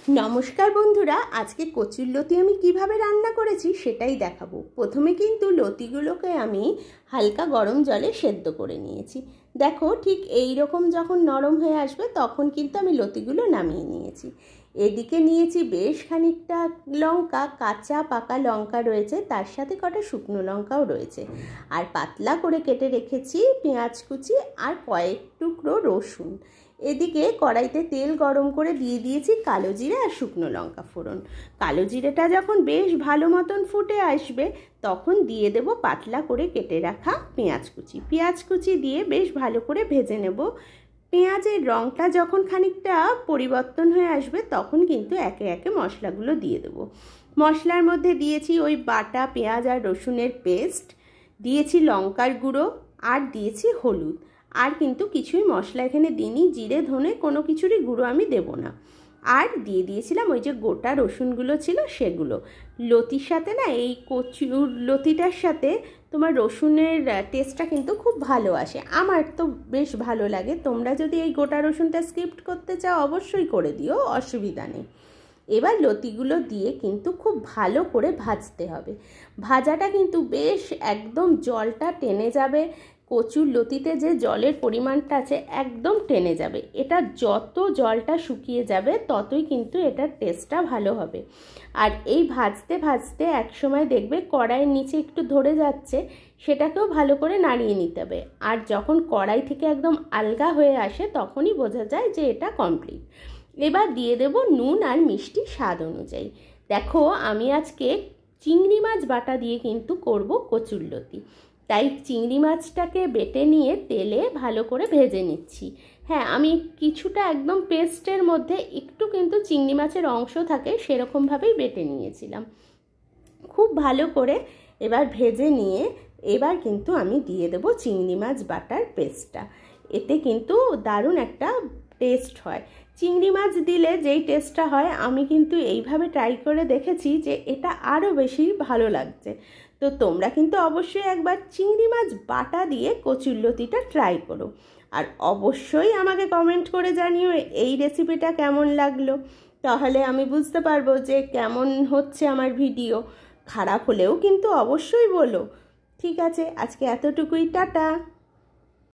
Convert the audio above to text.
নমস্কার বন্ধুরা, আজকে কচুর লতি আমি কিভাবে রান্না করেছি সেটাই দেখাবো। প্রথমে কিন্তু লতিগুলোকে আমি হালকা গরম জলে সেদ্ধ করে নিয়েছি। দেখো, ঠিক এই রকম যখন নরম হয়ে আসবে তখন কিন্তু আমি লতিগুলো নামিয়ে নিয়েছি। এদিকে নিয়েছি বেশ খানিকটা লঙ্কা, কাঁচা পাকা লঙ্কা রয়েছে, তার সাথে কটা শুকনো লঙ্কাও রয়েছে, আর পাতলা করে কেটে রেখেছি পেঁয়াজ কুচি আর কয়েক টুকরো রসুন। এদিকে কড়াইতে তেল গরম করে দিয়ে দিয়েছি কালো জিরে আর শুকনো লঙ্কা ফোড়ন। কালো জিরেটা যখন বেশ ভালো মতন ফুটে আসবে তখন দিয়ে দেব পাতলা করে কেটে রাখা পেঁয়াজ কুচি দিয়ে বেশ ভালো করে ভেজে নেব। পেঁয়াজের রঙটা যখন খানিকটা পরিবর্তন হয়ে আসবে তখন কিন্তু একে একে মশলাগুলো দিয়ে দেব। মশলার মধ্যে দিয়েছি ওই বাটা পেঁয়াজ আর রসুনের পেস্ট, দিয়েছি লঙ্কার গুঁড়ো আর দিয়েছি হলুদ। আর কিন্তু কিছুই মশলা এখানে দিইনি, জিরে ধনে কোনো কিছুরই গুঁড়ো আমি দেব না। আর দিয়ে দিয়েছিলাম ওই যে গোটা রসুনগুলো ছিল সেগুলো। লতির সাথে না, এই কচুর লতিটার সাথে তোমার রসুনের টেস্টটা কিন্তু খুব ভালো আসে, আমার তো বেশ ভালো লাগে। তোমরা যদি এই গোটা রসুনটা স্কিপ করতে চাও অবশ্যই করে দিও, অসুবিধা নেই। এবার লতিগুলো দিয়ে কিন্তু খুব ভালো করে ভাজতে হবে। ভাজাটা কিন্তু বেশ একদম জলটা টেনে যাবে, কচুর লতিতে যে জলের পরিমাণটা আছে একদম টেনে যাবে। এটা যত জলটা শুকিয়ে যাবে ততই কিন্তু এটার টেস্টটা ভালো হবে। আর এই ভাজতে ভাজতে একসময় দেখবে কড়াইয়ের নিচে একটু ধরে যাচ্ছে, সেটাকেও ভালো করে নাড়িয়ে নিতে হবে। আর যখন কড়াই থেকে একদম আলগা হয়ে আসে তখনই বোঝা যায় যে এটা কমপ্লিট। এবার দিয়ে দেব নুন আর মিষ্টি স্বাদ অনুযায়ী। দেখো, আমি আজকে চিংড়ি মাছ বাটা দিয়ে কিন্তু করব কচুর লতি, তাই চিংড়ি মাছটাকে বেটে নিয়ে তেলে ভালো করে ভেজে নিচ্ছি। হ্যাঁ, আমি কিছুটা একদম পেস্টের মধ্যে একটু কিন্তু চিংড়ি মাছের অংশ থাকে সেরকমভাবেই বেটে নিয়েছিলাম। খুব ভালো করে এবার ভেজে নিয়ে এবার কিন্তু আমি দিয়ে দেবো চিংড়ি মাছ বাটার পেস্টটা। এতে কিন্তু দারুণ একটা টেস্ট হয়। চিংড়ি মাছ দিলে যেই টেস্টটা হয় আমি কিন্তু এইভাবে ট্রাই করে দেখেছি যে এটা আরও বেশি ভালো লাগছে। তো তোমরা কিন্তু অবশ্যই একবার চিংড়ি মাছ বাটা দিয়ে কচুর লতিটা ট্রাই করো। আর অবশ্যই আমাকে কমেন্ট করে জানিও এই রেসিপিটা কেমন লাগলো, তাহলে আমি বুঝতে পারবো যে কেমন হচ্ছে আমার ভিডিও। খারাপ হলেও কিন্তু অবশ্যই বলো। ঠিক আছে, আজকে এতটুকুই, টাটা।